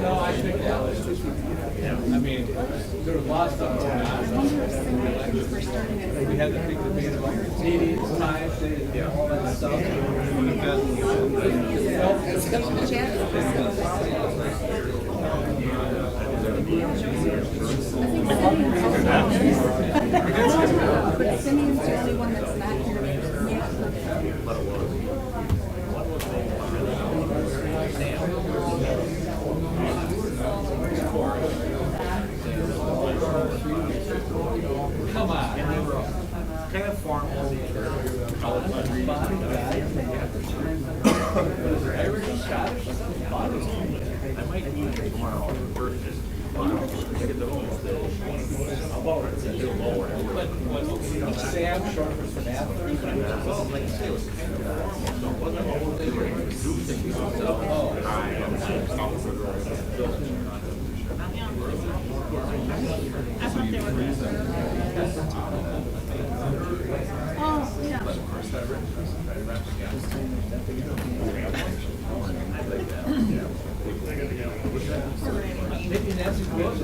No, I think I mean, there was a lot of stuff going on. We had the big debate about meetings, time, all that stuff. But Simeon's the only one that's not here. Come on. Kind of formal. I might need it tomorrow. Get the home. Sam, short for Samantha. Oh, yeah. Maybe that's a good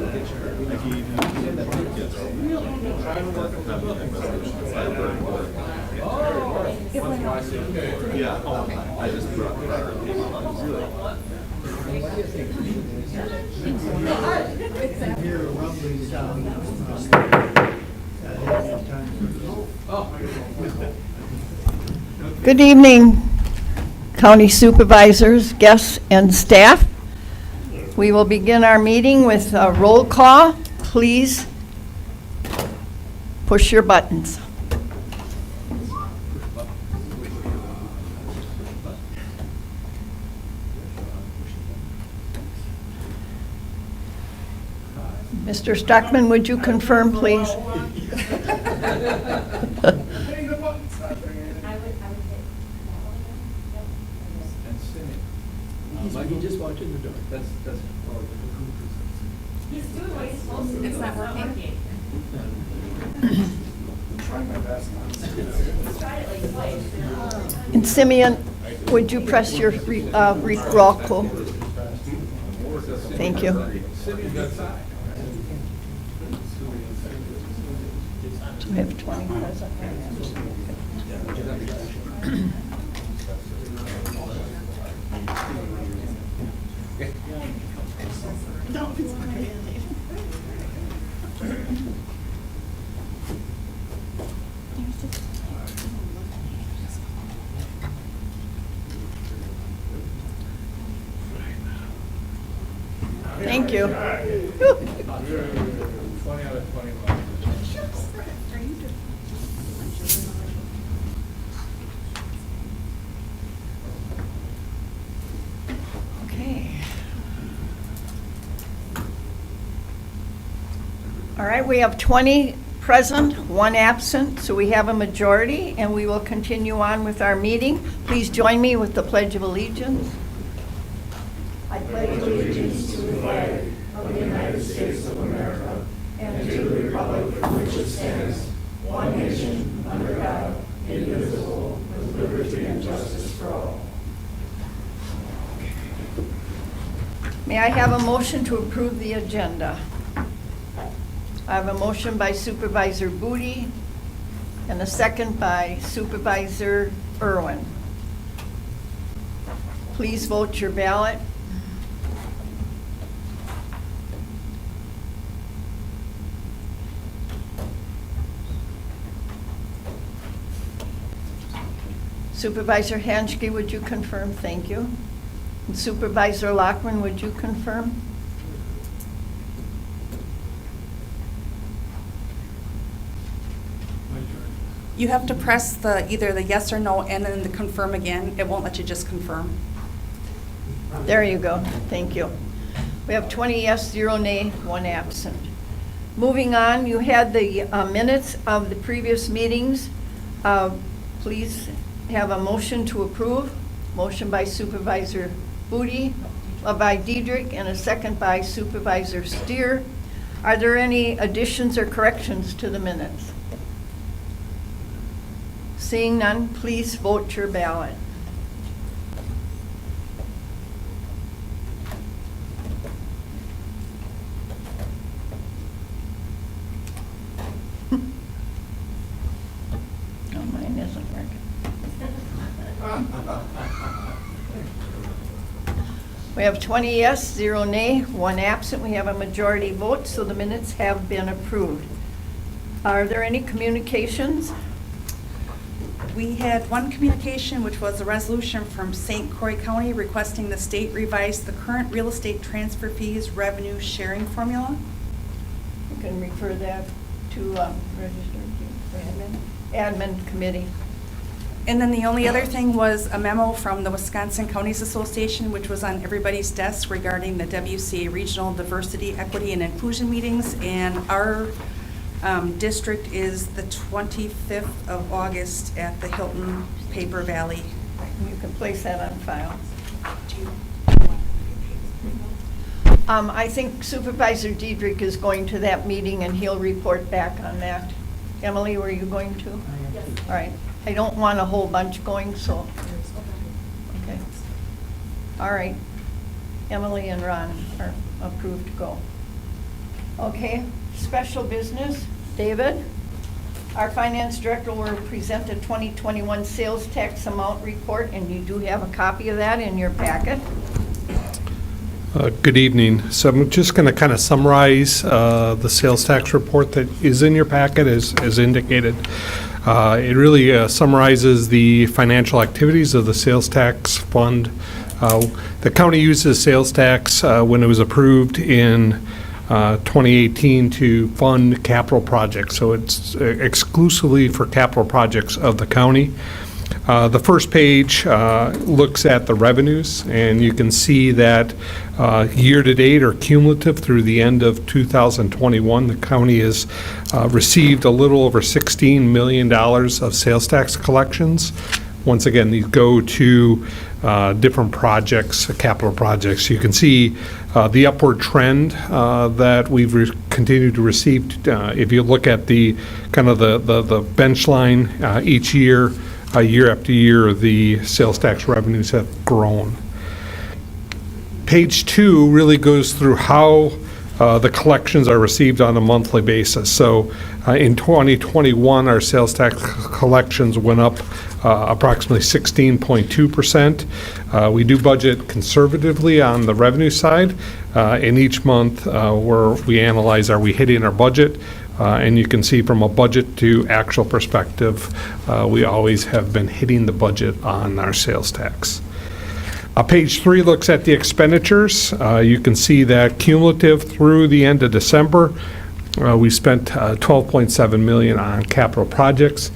Yeah. I just brought Good evening, County Supervisors, guests, and staff. We will begin our meeting with a roll call. Please push your buttons. Mr. Stockman, would you confirm, please? He just walked in the door. That's. He's doing what he's supposed to. It's not working. And Simeon, would you press your roll call? Thank you. Do we have 20 present? Thank you. 20 out of 21. Okay. All right, we have 20 present, 1 absent, so we have a majority, and we will continue on with our meeting. Please join me with the Pledge of Allegiance. I pledge allegiance to the flag of the United States of America and to the republic for which it stands, one nation, under God, indivisible, with liberty and justice for all. May I have a motion to approve the agenda? I have a motion by Supervisor Booty and a second by Supervisor Irwin. Please vote your ballot. Supervisor Hanschke, would you confirm? Thank you. And Supervisor Lockman, would you confirm? You have to press either the yes or no and then the confirm again. It won't let you just confirm. There you go. Thank you. We have 20 yes, 0 nay, 1 absent. Moving on, you had the minutes of the previous meetings. Please have a motion to approve. Motion by Supervisor Booty, by Diedrich, and a second by Supervisor Steer. Are there any additions or corrections to the minutes? Seeing none, please vote your ballot. We have 20 yes, 0 nay, 1 absent. We have a majority vote, so the minutes have been approved. Are there any communications? We had one communication, which was a resolution from St. Croix County requesting the state revise the current real estate transfer fees revenue sharing formula. You can refer that to admin committee. And then the only other thing was a memo from the Wisconsin Counties Association, which was on everybody's desk regarding the WCA Regional Diversity, Equity, and Inclusion meetings. And our district is the 25th of August at the Hilton Paper Valley. You can place that on file. Do you I think Supervisor Diedrich is going to that meeting, and he'll report back on that. Emily, were you going to? Yes. All right. I don't want a whole bunch going, so. Okay. All right. Emily and Ron are approved to go. Okay. Special business. David? Our finance director will present the 2021 sales tax amount report, and you do have a copy of that in your packet. Good evening. So I'm just going to kind of summarize the sales tax report that is in your packet as indicated. It really summarizes the financial activities of the sales tax fund. The county uses sales tax when it was approved in 2018 to fund capital projects. So it's exclusively for capital projects of the county. The first page looks at the revenues, and you can see that year-to-date or cumulative through the end of 2021, the county has received a little over $16 million of sales tax collections. Once again, these go to different projects, capital projects. You can see the upward trend that we've continued to receive. If you look at the kind of the bench line each year, year after year, the sales tax revenues have grown. Page 2 really goes through how the collections are received on a monthly basis. So in 2021, our sales tax collections went up approximately 16.2%. We do budget conservatively on the revenue side, and each month where we analyze, are we hitting our budget? And you can see from a budget to actual perspective, we always have been hitting the budget on our sales tax. Page 3 looks at the expenditures. You can see that cumulative through the end of December, we spent $12.7 million on capital projects.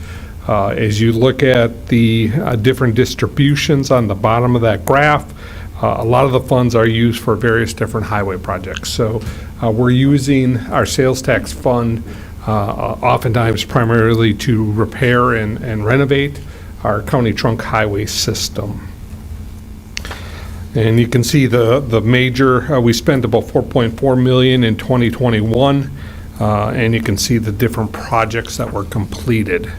As you look at the different distributions on the bottom of that graph, a lot of the funds are used for various different highway projects. So we're using our sales tax fund oftentimes primarily to repair and renovate our county trunk highway system. And you can see the major, we spent about $4.4 million in 2021, and you can see the different projects that were completed.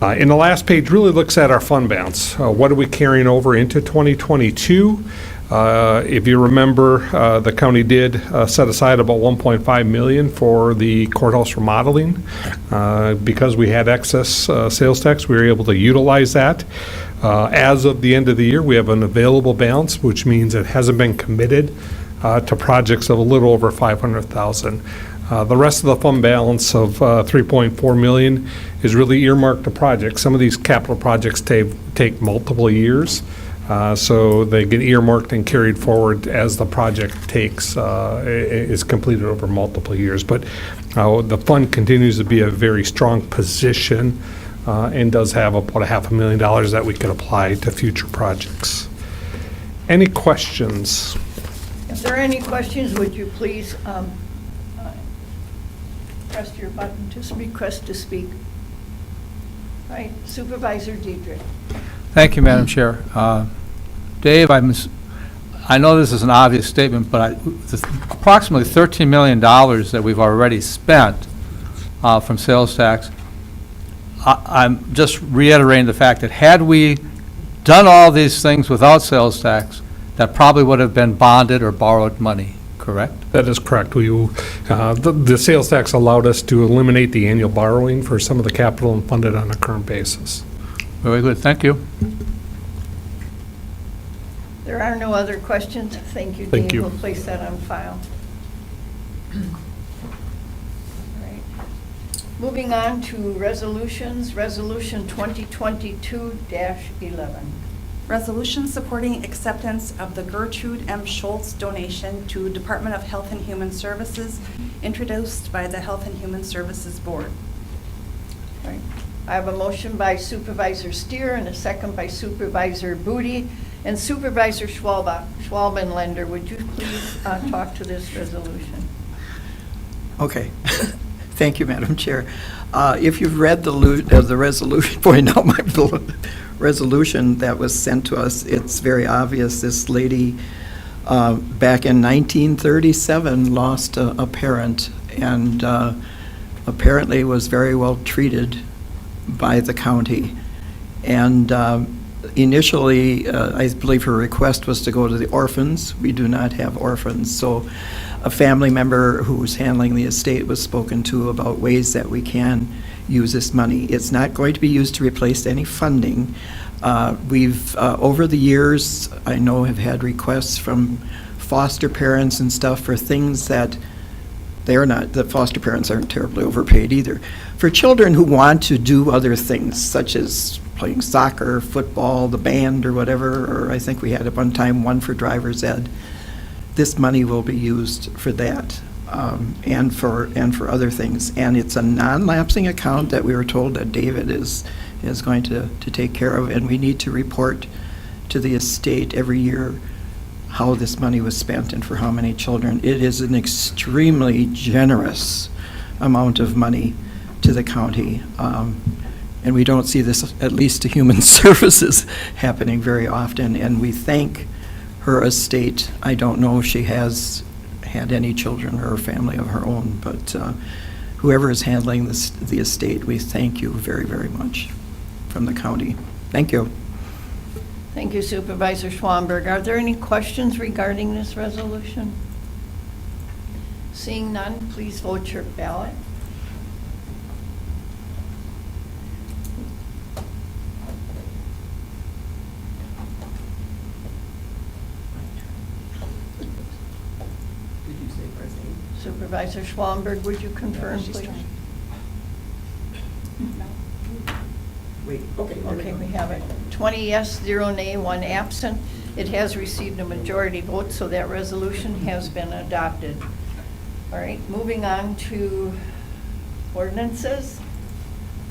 In the last page really looks at our fund balance. What are we carrying over into 2022? If you remember, the county did set aside about $1.5 million for the courthouse remodeling. Because we had excess sales tax, we were able to utilize that. As of the end of the year, we have an available balance, which means it hasn't been committed to projects of a little over $500,000. The rest of the fund balance of $3.4 million is really earmarked to projects. Some of these capital projects take multiple years, so they get earmarked and carried forward as the project is completed over multiple years. But the fund continues to be a very strong position and does have about $500,000 that we can apply to future projects. Any questions? If there are any questions, would you please press your button to request to speak. All right, Supervisor Diedrich. Thank you, Madam Chair. Dave, I know this is an obvious statement, but approximately $13 million that we've already spent from sales tax, I'm just reiterating the fact that had we done all these things without sales tax, that probably would have been bonded or borrowed money, correct? That is correct. The sales tax allowed us to eliminate the annual borrowing for some of the capital and fund it on a current basis. Very good, thank you. There are no other questions. Thank you, Thank Dean. you. We'll place that on file. All right. Moving on to resolutions, Resolution 2022-11. Resolution supporting acceptance of the Gertrude M. Schultz donation to Department of Health and Human Services, introduced by the Health and Human Services Board. All right. I have a motion by Supervisor Steer and a second by Supervisor Booty. And Supervisor Schwalbenlender, would you please talk to this resolution? Okay. Thank you, Madam Chair. If you've read the resolution, pointing out my resolution that was sent to us, it's very obvious. This lady, back in 1937, lost a parent and apparently was very well treated by the county. And initially, I believe her request was to go to the orphans. We do not have orphans. So a family member who was handling the estate was spoken to about ways that we can use this money. It's not going to be used to replace any funding. We've, over the years, I know have had requests from foster parents and stuff for things that they're not, the foster parents aren't terribly overpaid either. For children who want to do other things, such as playing soccer, football, the band, or whatever, or I think we had at one time one for driver's ed, this money will be used for that, and for other things. And it's a non-lapsing account that we were told that David is going to take care of, and we need to report to the estate every year how this money was spent and for how many children. It is an extremely generous amount of money to the county. And we don't see this, at least to Human Services, happening very often. And we thank her estate. I don't know if she has had any children or a family of her own, but whoever is handling the estate, we thank you very, very much from the county. Thank you. Thank you, Supervisor Schwamberg. Are there any questions regarding this resolution? Seeing none, please vote your ballot. Did you say President? Supervisor Schwamberg, would you confirm, please? Wait, okay. Okay, we have it. 20 yes, 0 nay, 1 absent. It has received a majority vote, so that resolution has been adopted. All right, moving on to ordinances.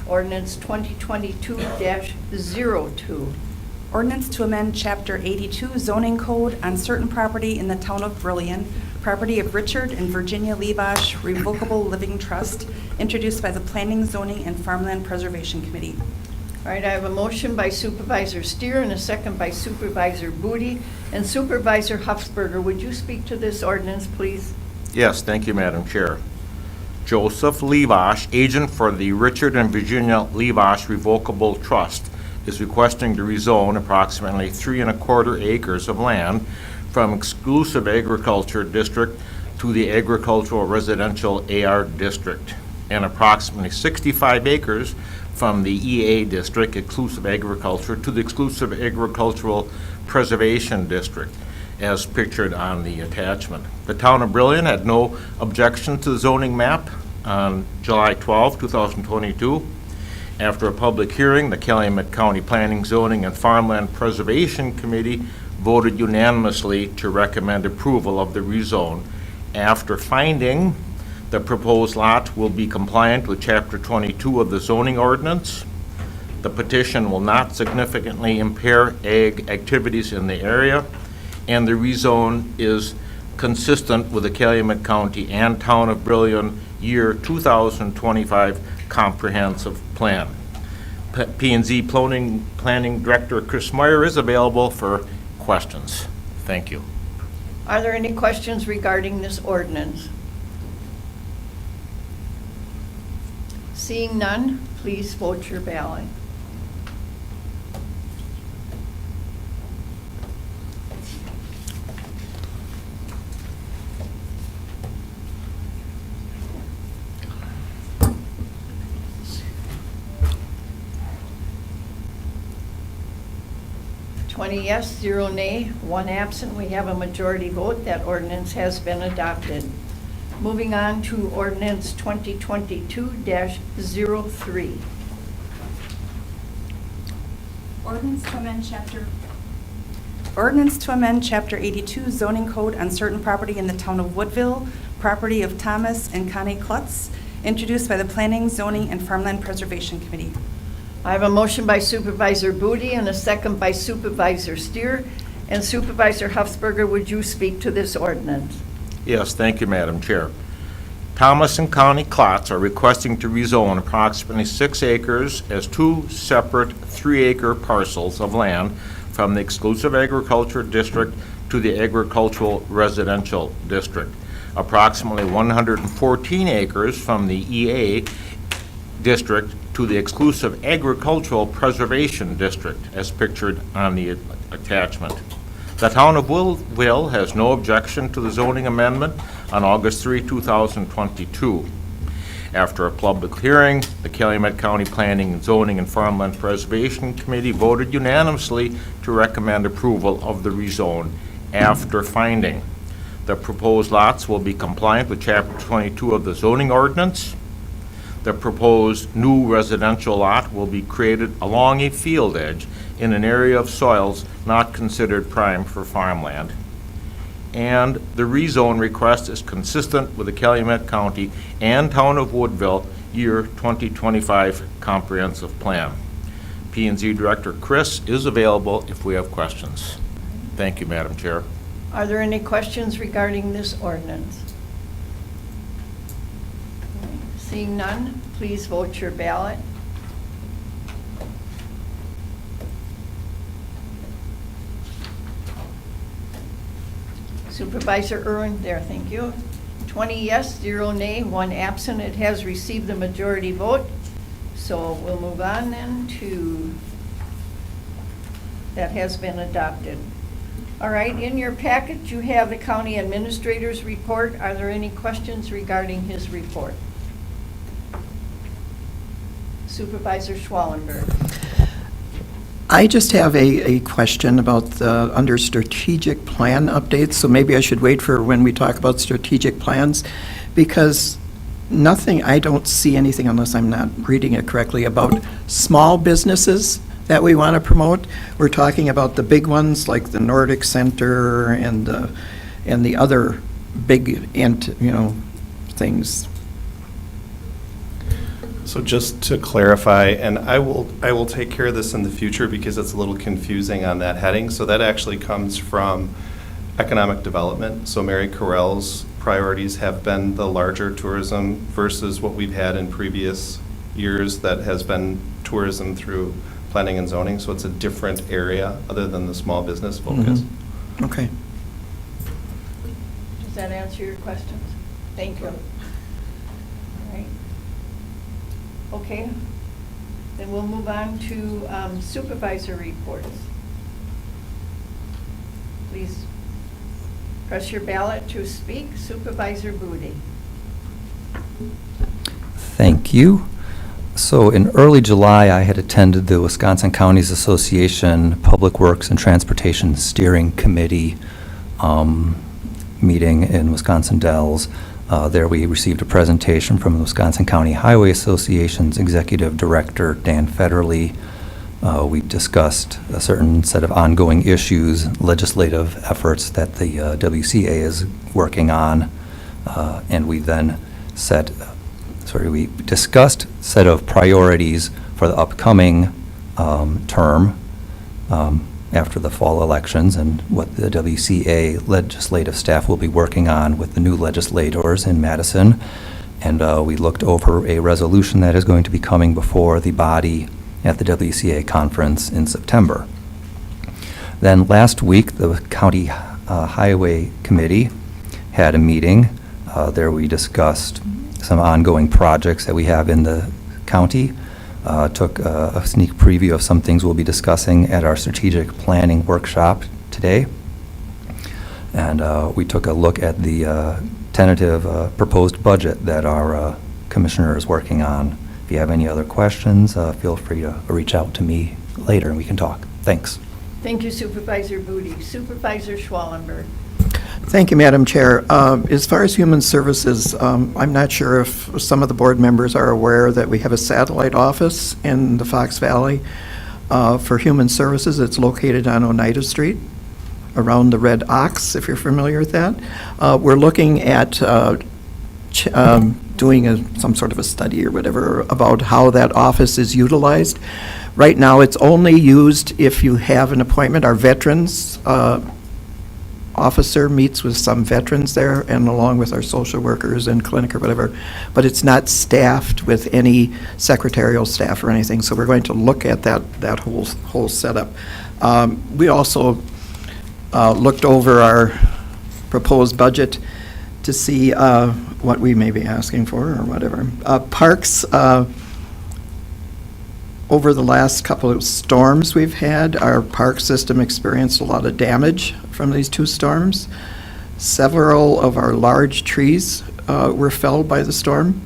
Ordinance 2022-02. Ordinance to amend Chapter 82 zoning code on certain property in the town of BRILLION, property of Richard and Virginia LEVASH Revocable Living Trust, introduced by the Planning, Zoning, and Farmland Preservation Committee. All right, I have a motion by Supervisor Steer and a second by Supervisor Booty. And Supervisor Huffsberger, would you speak to this ordinance, please? Yes, thank you, Madam Chair. Joseph LEVASH, agent for the Richard and Virginia LEVASH Revocable Trust, is requesting to rezone approximately 3 1/4 acres of land from exclusive agriculture district to the agricultural residential AR district, and approximately 65 acres from the EA district, exclusive agriculture, to the exclusive agricultural preservation district, as pictured on the attachment. The town of BRILLION had no objection to the zoning map on July 12, 2022. After a public hearing, the Calumet County Planning, Zoning, and Farmland Preservation Committee voted unanimously to recommend approval of the rezone after finding the proposed lot will be compliant with Chapter 22 of the zoning ordinance. The petition will not significantly impair ag activities in the area, and the rezone is consistent with the Calumet County and Town of BRILLION Year 2025 Comprehensive Plan. P&Z Planning Director Chris Meyer is available for questions. Thank you. Are there any questions regarding this ordinance? Seeing none, please vote your ballot. 20 yes, 0 nay, 1 absent. We have a majority vote. That ordinance has been adopted. Moving on to ordinance 2022-03. Ordinance to amend Chapter 82 zoning code on certain property in the town of Woodville, property of Thomas and Connie KLOTZ, introduced by the Planning, Zoning, and Farmland Preservation Committee. I have a motion by Supervisor Booty and a second by Supervisor Steer. And Supervisor Huffsberger, would you speak to this ordinance? Yes, thank you, Madam Chair. Thomas and Connie KLOTZ are requesting to rezone approximately 6 acres as 2 separate 3-acre parcels of land from the exclusive agriculture district to the agricultural residential district. Approximately 114 acres from the EA district to the exclusive agricultural preservation district, as pictured on the attachment. The town of Woodville has no objection to the zoning amendment on August 3, 2022. After a public hearing, the Calumet County Planning, Zoning, and Farmland Preservation Committee voted unanimously to recommend approval of the rezone after finding the proposed lots will be compliant with Chapter 22 of the zoning ordinance. The proposed new residential lot will be created along a field edge in an area of soils not considered prime for farmland. And the rezone request is consistent with the Calumet County and Town of Woodville Year 2025 Comprehensive Plan. P&Z Director Chris is available if we have questions. Thank you, Madam Chair. Are there any questions regarding this ordinance? Seeing none, please vote your ballot. Supervisor Irwin, there, thank you. 20 yes, 0 nay, 1 absent. It has received the majority vote. So we'll move on then to, that has been adopted. All right, in your packet, you have the county administrator's report. Are there any questions regarding his report? Supervisor Schwallenberg. I just have a question about the, under strategic plan updates, so maybe I should wait for when we talk about strategic plans, because nothing, I don't see anything, unless I'm not reading it correctly, about small businesses that we want to promote. We're talking about the big ones like the Nordic Center and the other big, things. So just to clarify, and I will take care of this in the future because it's a little confusing on that heading. So that actually comes from economic development. So Mary Carell's priorities have been the larger tourism versus what we've had in previous years that has been tourism through planning and zoning. So it's a different area other than the small business focus. Mm-hmm. Okay. Does that answer your questions? Thank you. All right. Okay, then we'll move on to supervisor reports. Please press your ballot to speak. Supervisor Booty. Thank you. So in early July, I had attended the Wisconsin Counties Association Public Works and Transportation Steering Committee meeting in Wisconsin Dells. There we received a presentation from the Wisconsin County Highway Association's Executive Director, Dan Federle. We discussed a certain set of ongoing issues, legislative efforts that the WCA is working on, and we then we discussed a set of priorities for the upcoming term after the fall elections and what the WCA legislative staff will be working on with the new legislators in Madison. And we looked over a resolution that is going to be coming before the body at the WCA conference in September. Then last week, the County Highway Committee had a meeting. There we discussed some ongoing projects that we have in the county. Took a sneak preview of some things we'll be discussing at our strategic planning workshop today. And we took a look at the tentative proposed budget that our commissioner is working on. If you have any other questions, feel free to reach out to me later and we can talk. Thanks. Thank you Supervisor Booty. Supervisor Schwallenberg. Thank you, Madam Chair. As far as Human Services, I'm not sure if some of the board members are aware that we have a satellite office in the Fox Valley for Human Services. It's located on Oneida Street, around the Red Ox, if you're familiar with that. We're looking at doing some sort of a study or whatever about how that office is utilized. Right now, it's only used if you have an appointment. Our veterans officer meets with some veterans there, and along with our social workers and clinic or whatever, but it's not staffed with any secretarial staff or anything, so we're going to look at that whole setup. We also looked over our proposed budget to see what we may be asking for or whatever. Parks, over the last couple of storms we've had, our park system experienced a lot of damage from these two storms. Several of our large trees were felled by the storm.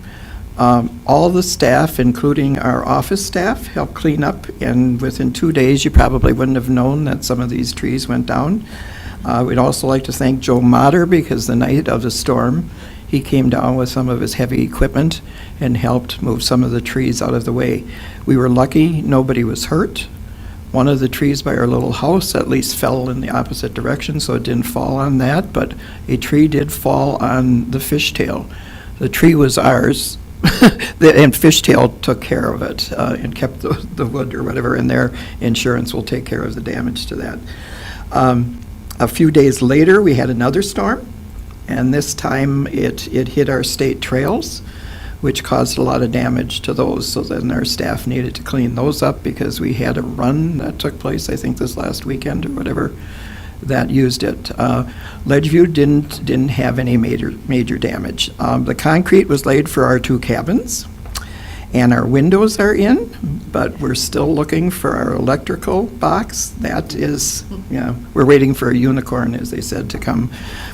All the staff, including our office staff, helped clean up, and within 2 days you probably wouldn't have known that some of these trees went down. We'd also like to thank Joe Motter, because the night of the storm, he came down with some of his heavy equipment and helped move some of the trees out of the way. We were lucky, nobody was hurt. One of the trees by our little house at least fell in the opposite direction, so it didn't fall on that, but a tree did fall on the fishtail. The tree was ours, and Fishtail took care of it and kept the wood or whatever, and their insurance will take care of the damage to that. A few days later, we had another storm, and this time it hit our state trails, which caused a lot of damage to those. So then our staff needed to clean those up, because we had a run that took place, I think this last weekend or whatever, that used it. Ledgeview didn't have any major damage. The concrete was laid for our 2 cabins, and our windows are in, but we're still looking for our electrical box. That is, we're waiting for a unicorn, as they said, to come.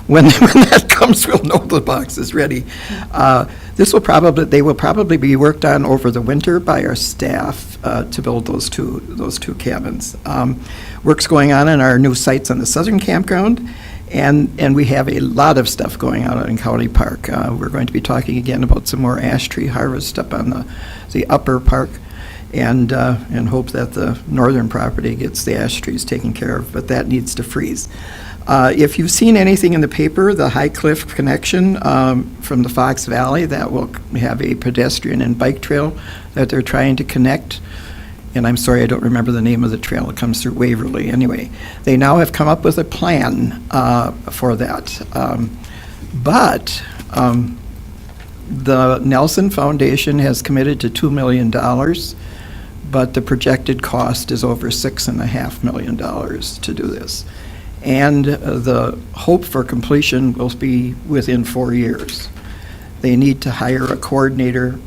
When that comes, we'll know the box is ready. They will probably be worked on over the winter by our staff to build those two cabins. Work's going on in our new sites on the Southern Campground, and we have a lot of stuff going on in County Park. We're going to be talking again about some more ash tree harvest up on the upper park, and hope that the northern property gets the ash trees taken care of, but that needs to freeze. If you've seen anything in the paper, the High Cliff connection from the Fox Valley, that will have a pedestrian and bike trail that they're trying to connect. And I'm sorry, I don't remember the name of the trail. It comes through Waverly. Anyway, they now have come up with a plan for that. But the Nelson Foundation has committed to $2 million, but the projected cost is over $6.5 million to do this. And the hope for completion will be within 4 years. They need to hire a coordinator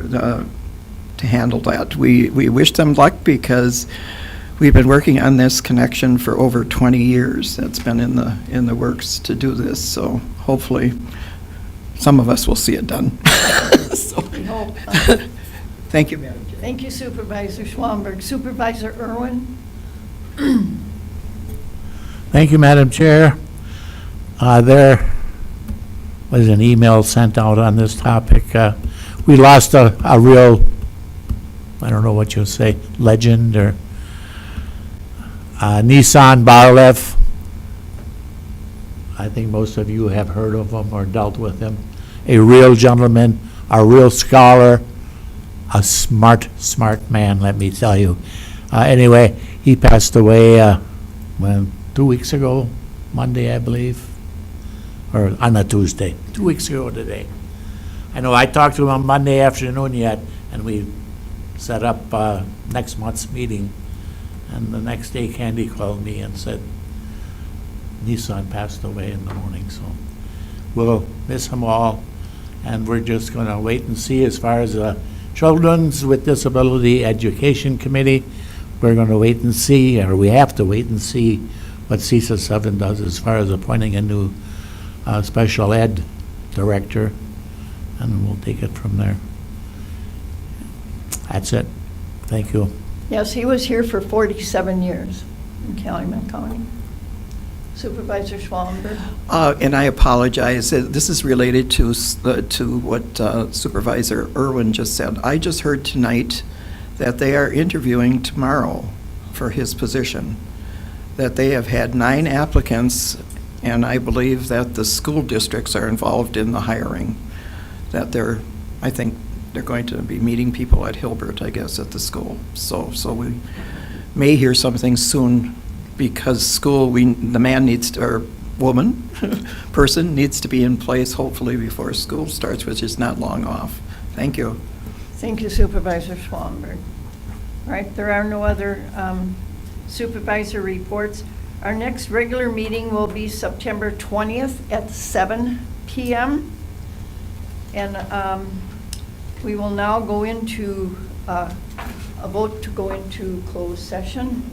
to handle that. We wish them luck, because we've been working on this connection for over 20 years. That's been in the works to do this, so hopefully some of us will see it done. So, thank you, Madam Chair. Thank you, Supervisor Schwallenberg. Supervisor Irwin? Thank you, Madam Chair. There was an email sent out on this topic. We lost a real, I don't know what you'll say, legend, or Nissan Barlev. I think most of you have heard of him or dealt with him. A real gentleman, a real scholar, a smart man, let me tell you. Anyway, he passed away 2 weeks ago, Monday, I believe, or on a Tuesday, 2 weeks ago today. I know I talked to him on Monday afternoon yet, and we set up next month's meeting, and the next day Candy called me and said Nissan passed away in the morning, so we'll miss him all, and we're just going to wait and see as far as the Children's with Disability Education Committee. We're going to wait and see, or we have to wait and see what CISA 7 does as far as appointing a new special ed director, and we'll take it from there. That's it. Thank you. Yes, he was here for 47 years. in Calumet County. Supervisor Schwallenberg. And I apologize, this is related to what Supervisor Irwin just said. I just heard tonight that they are interviewing tomorrow for his position, that they have had 9 applicants, and I believe that the school districts are involved in the hiring, that I think they're going to be meeting people at Hilbert, I guess, at the school. So we may hear something soon, because school, the man needs to, or woman, person needs to be in place hopefully before school starts, which is not long off. Thank you. Thank you, Supervisor Schwallenberg. All right, there are no other supervisor reports. Our next regular meeting will be September 20th at 7 p.m. And we will now go into a vote to go into closed session.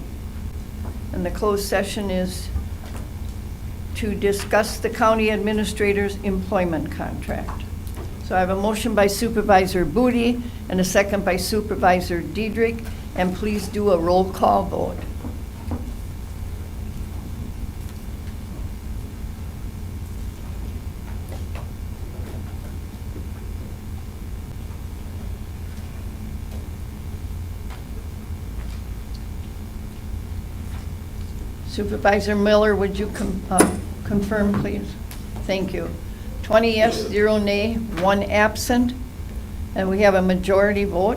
And the closed session is to discuss the county administrator's employment contract. So I have a motion by Supervisor Booty and a second by Supervisor Diedrich, and please do a roll call vote. Supervisor Miller, would you confirm, please? Thank you. 20 yes, 0 nay, 1 absent, and we have a majority vote.